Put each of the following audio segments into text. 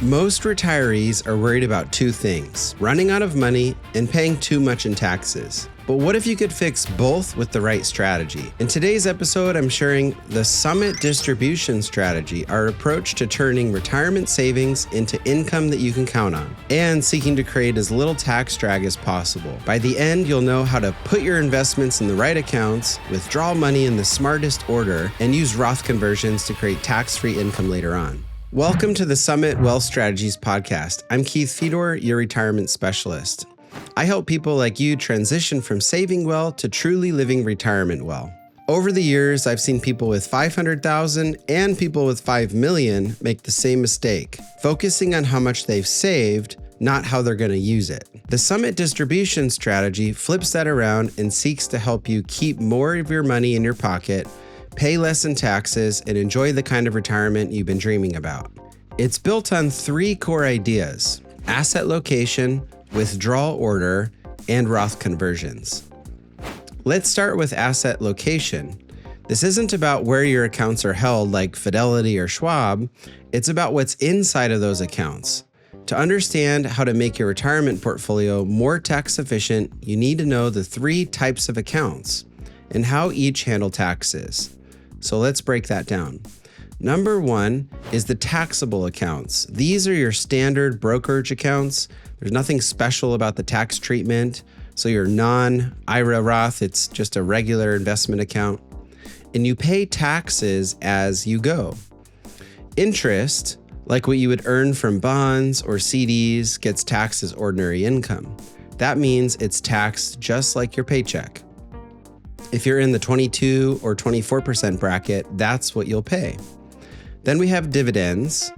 Most retirees are worried about two things: running out of money and paying too much in taxes. But what if you could fix both with the right strategy? In today's episode, I'm sharing the Summit Distribution Strategy, our approach to turning retirement savings into income that you can count on, and seeking to create as little tax drag as possible. By the end, you'll know how to put your investments in the right accounts, withdraw money in the smartest order, and use Roth conversions to create tax-free income later on. Welcome to the Summit Wealth Strategies podcast. I'm Keith Fedor, your retirement specialist. I help people like you transition from saving well to truly living retirement well. Over the years, I've seen people with $500,000 and people with $5 million make the same mistake, focusing on how much they've saved, not how they're going to use it. The Summit Distribution Strategy flips that around and seeks to help you keep more of your money in your pocket, pay less in taxes, and enjoy the kind of retirement you've been dreaming about. It's built on three core ideas: asset location, withdrawal order, and Roth conversions. Let's start with asset location. This isn't about where your accounts are held like Fidelity or Schwab. It's about what's inside of those accounts. To understand how to make your retirement portfolio more tax efficient, you need to know the three types of accounts and how each handle taxes. So let's break that down. Number one is the taxable accounts. These are your standard brokerage accounts. There's nothing special about the tax treatment. So your non-IRA Roth, it's just a regular investment account. And you pay taxes as you go. Interest, like what you would earn from bonds or CDs, gets taxed as ordinary income. That means it's taxed just like your paycheck. If you're in the 22 or 24% bracket, that's what you'll pay. Then we have dividends,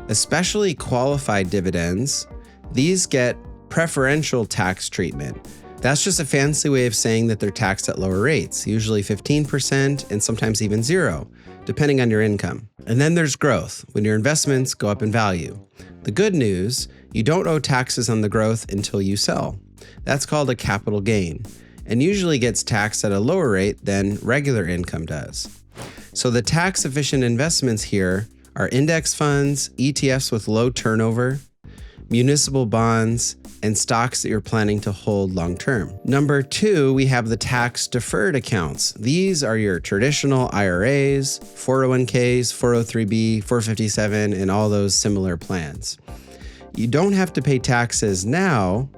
especially qualified dividends. These get preferential tax treatment. That's just a fancy way of saying that they're taxed at lower rates, usually 15% and sometimes even 0, depending on your income. And then there's growth, when your investments go up in value. The good news, you don't owe taxes on the growth until you sell. That's called a capital gain, and usually gets taxed at a lower rate than regular income does. So the tax-efficient investments here are index funds, ETFs with low turnover, municipal bonds, and stocks that you're planning to hold long-term. Number two, we have the tax-deferred accounts. These are your traditional IRAs, 401ks, 403b, 457, and all those similar plans. You don't have to pay taxes now.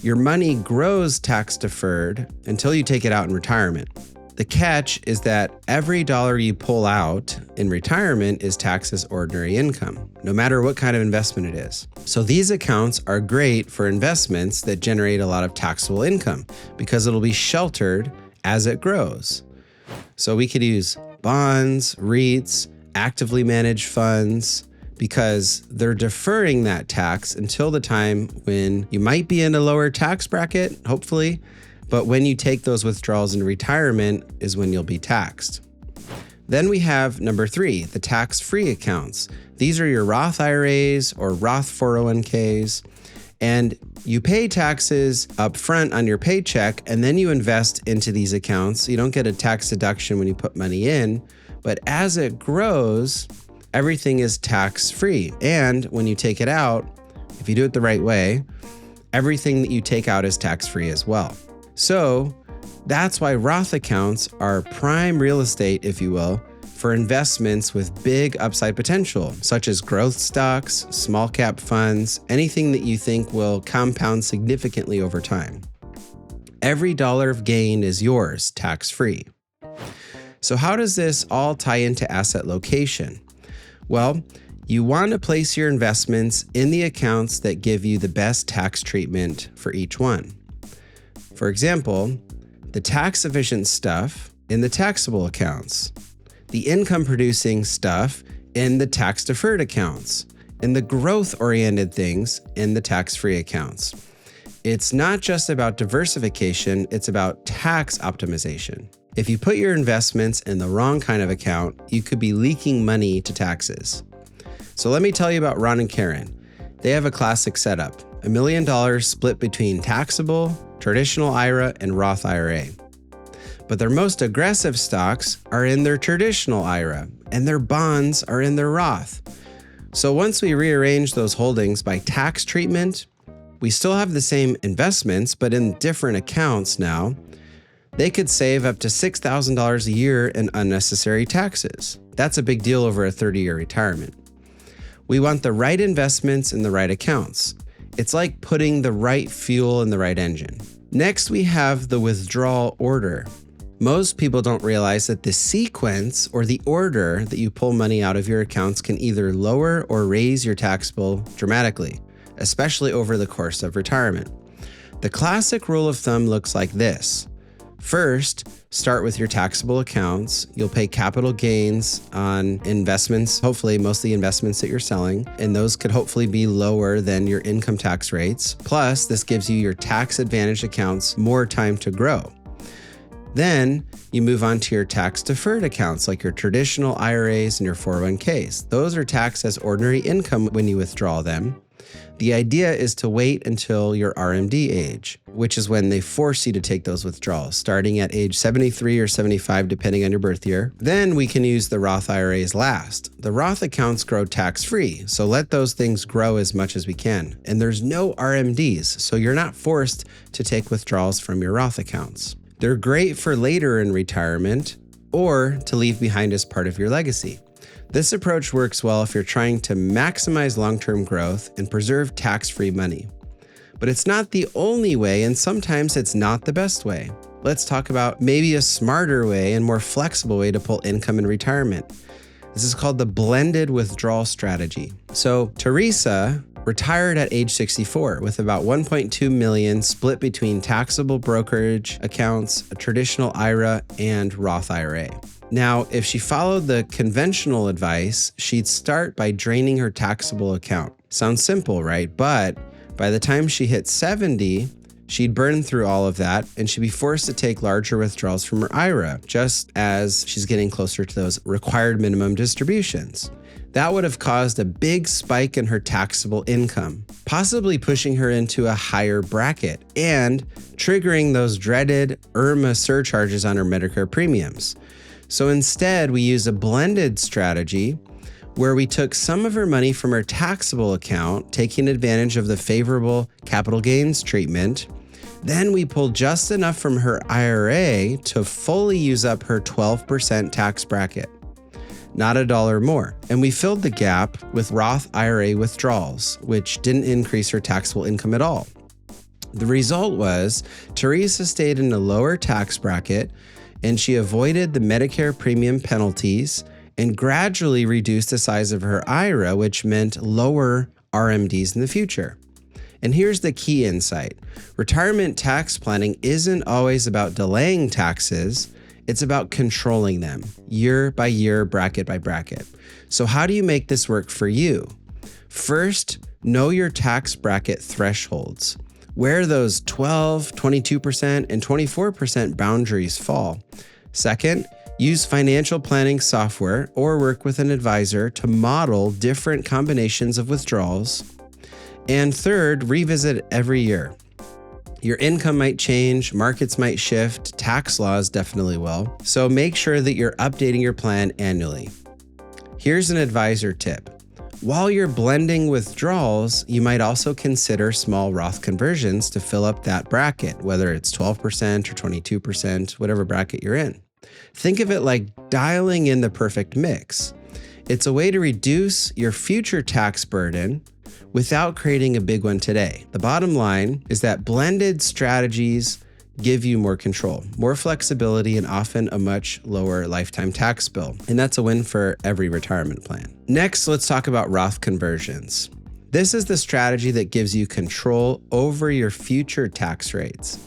Your money grows tax-deferred until you take it out in retirement. The catch is that every dollar you pull out in retirement is taxed as ordinary income, no matter what kind of investment it is. So these accounts are great for investments that generate a lot of taxable income because it'll be sheltered as it grows. So we could use bonds, REITs, actively managed funds, because they're deferring that tax until the time when you might be in a lower tax bracket, hopefully, but when you take those withdrawals in retirement is when you'll be taxed. Then we have number three, the tax-free accounts. These are your Roth IRAs or Roth 401ks, and you pay taxes up front on your paycheck, and then you invest into these accounts. You don't get a tax deduction when you put money in, but as it grows, everything is tax-free. And when you take it out, if you do it the right way, everything that you take out is tax-free as well. So that's why Roth accounts are prime real estate, if you will, for investments with big upside potential, such as growth stocks, small cap funds, anything that you think will compound significantly over time. Every dollar of gain is yours, tax-free. So how does this all tie into asset location? Well, you want to place your investments in the accounts that give you the best tax treatment for each one. For example, the tax-efficient stuff in the taxable accounts, the income-producing stuff in the tax-deferred accounts, and the growth-oriented things in the tax-free accounts. It's not just about diversification, it's about tax optimization. If you put your investments in the wrong kind of account, you could be leaking money to taxes. So let me tell you about Ron and Karen. They have a classic setup, $1 million split between taxable, traditional IRA, and Roth IRA. But their most aggressive stocks are in their traditional IRA, and their bonds are in their Roth. So once we rearrange those holdings by tax treatment, we still have the same investments, but in different accounts now. They could save up to $6,000 a year in unnecessary taxes. That's a big deal over a 30-year retirement. We want the right investments in the right accounts. It's like putting the right fuel in the right engine. Next, we have the withdrawal order. Most people don't realize that the sequence or the order that you pull money out of your accounts can either lower or raise your tax bill dramatically, especially over the course of retirement. The classic rule of thumb looks like this. First, start with your taxable accounts. You'll pay capital gains on investments, hopefully mostly investments that you're selling, and those could hopefully be lower than your income tax rates. Plus, this gives you your tax advantage accounts more time to grow. Then you move on to your tax deferred accounts like your traditional IRAs and your 401ks. Those are taxed as ordinary income when you withdraw them. The idea is to wait until your RMD age, which is when they force you to take those withdrawals, starting at age 73 or 75, depending on your birth year. Then we can use the Roth IRAs last. The Roth accounts grow tax-free, so let those things grow as much as we can. And there's no RMDs, so you're not forced to take withdrawals from your Roth accounts. They're great for later in retirement or to leave behind as part of your legacy. This approach works well if you're trying to maximize long-term growth and preserve tax-free money. But it's not the only way, and sometimes it's not the best way. Let's talk about maybe a smarter way and more flexible way to pull income in retirement. This is called the blended withdrawal strategy. So Teresa retired at age 64 with about $1.2 million split between taxable brokerage accounts, a traditional IRA, and Roth IRA. Now, if she followed the conventional advice, she'd start by draining her taxable account. Sounds simple, right? But by the time she hit 70, she'd burn through all of that and she'd be forced to take larger withdrawals from her IRA, just as she's getting closer to those required minimum distributions. That would have caused a big spike in her taxable income, possibly pushing her into a higher bracket and triggering those dreaded IRMAA surcharges on her Medicare premiums. So instead, we use a blended strategy where we took some of her money from her taxable account, taking advantage of the favorable capital gains treatment. Then we pulled just enough from her IRA to fully use up her 12% tax bracket, not a dollar more. And we filled the gap with Roth IRA withdrawals, which didn't increase her taxable income at all. The result was Teresa stayed in a lower tax bracket, and she avoided the Medicare premium penalties and gradually reduced the size of her IRA, which meant lower RMDs in the future. And here's the key insight. Retirement tax planning isn't always about delaying taxes. It's about controlling them year by year, bracket by bracket. So how do you make this work for you? First, know your tax bracket thresholds, where those 12, 22%, and 24% boundaries fall. Second, use financial planning software or work with an advisor to model different combinations of withdrawals. And third, revisit every year. Your income might change, markets might shift, tax laws definitely will. So make sure that you're updating your plan annually. Here's an advisor tip. While you're blending withdrawals, you might also consider small Roth conversions to fill up that bracket, whether it's 12% or 22%, whatever bracket you're in. Think of it like dialing in the perfect mix. It's a way to reduce your future tax burden without creating a big one today. The bottom line is that blended strategies give you more control, more flexibility, and often a much lower lifetime tax bill. And that's a win for every retirement plan. Next, let's talk about Roth conversions. This is the strategy that gives you control over your future tax rates.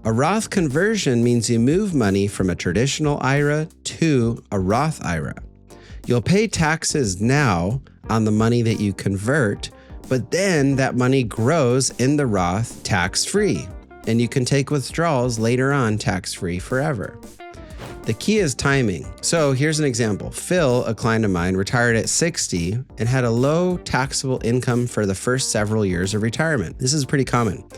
A Roth conversion means you move money from a traditional IRA to a Roth IRA. You'll pay taxes now on the money that you convert, but then that money grows in the Roth tax-free, and you can take withdrawals later on tax-free forever. The key is timing. So here's an example. Phil, a client of mine, retired at 60 and had a low taxable income for the first several years of retirement. This is pretty common.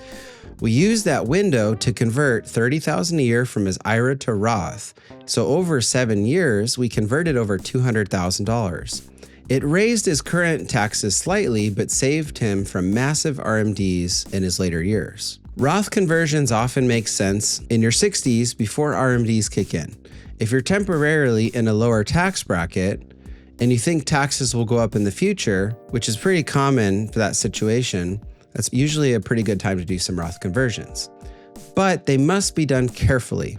We used that window to convert $30,000 a year from his IRA to Roth. So over 7 years, we converted over $200,000. It raised his current taxes slightly, but saved him from massive RMDs in his later years. Roth conversions often make sense in your 60s before RMDs kick in. If you're temporarily in a lower tax bracket and you think taxes will go up in the future, which is pretty common for that situation, that's usually a pretty good time to do some Roth conversions. But they must be done carefully.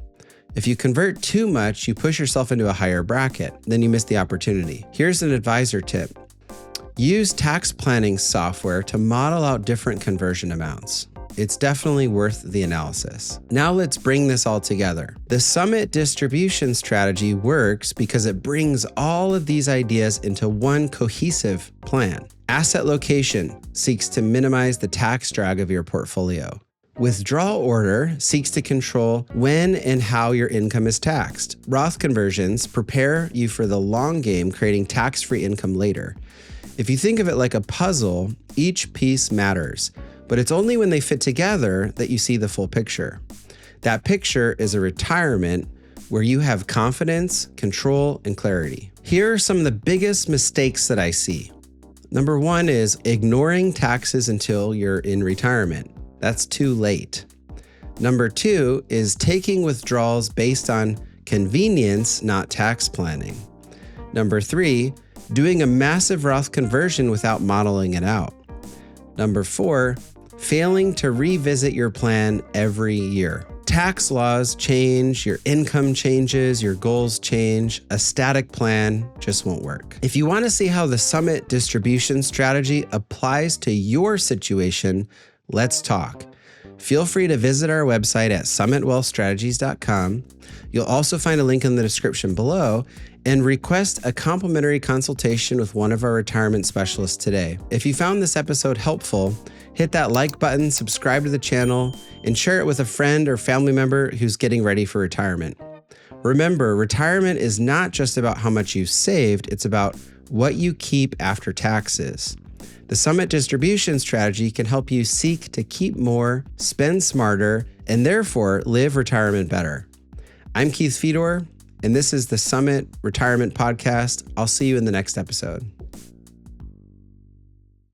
If you convert too much, you push yourself into a higher bracket, then you miss the opportunity. Here's an advisor tip. Use tax planning software to model out different conversion amounts. It's definitely worth the analysis. Now let's bring this all together. The Summit distribution strategy works because it brings all of these ideas into one cohesive plan. Asset location seeks to minimize the tax drag of your portfolio. Withdrawal Order seeks to control when and how your income is taxed. Roth conversions prepare you for the long game, creating tax-free income later. If you think of it like a puzzle, each piece matters, but it's only when they fit together that you see the full picture. That picture is a retirement where you have confidence, control, and clarity. Here are some of the biggest mistakes that I see. Number one is ignoring taxes until you're in retirement. That's too late. Number two is taking withdrawals based on convenience, not tax planning. Number three, doing a massive Roth conversion without modeling it out. Number four, failing to revisit your plan every year. Tax laws change, your income changes, your goals change. A static plan just won't work. If you want to see how the Summit distribution strategy applies to your situation, let's talk. Feel free to visit our website at summitwealthstrategies.com. You'll also find a link in the description below and request a complimentary consultation with one of our retirement specialists today. If you found this episode helpful, hit that like button, subscribe to the channel, and share it with a friend or family member who's getting ready for retirement. Remember, retirement is not just about how much you've saved, it's about what you keep after taxes. The Summit distribution strategy can help you seek to keep more, spend smarter, and therefore live retirement better. I'm Keith Fedor, and this is the Summit Retirement Podcast. I'll see you in the next episode.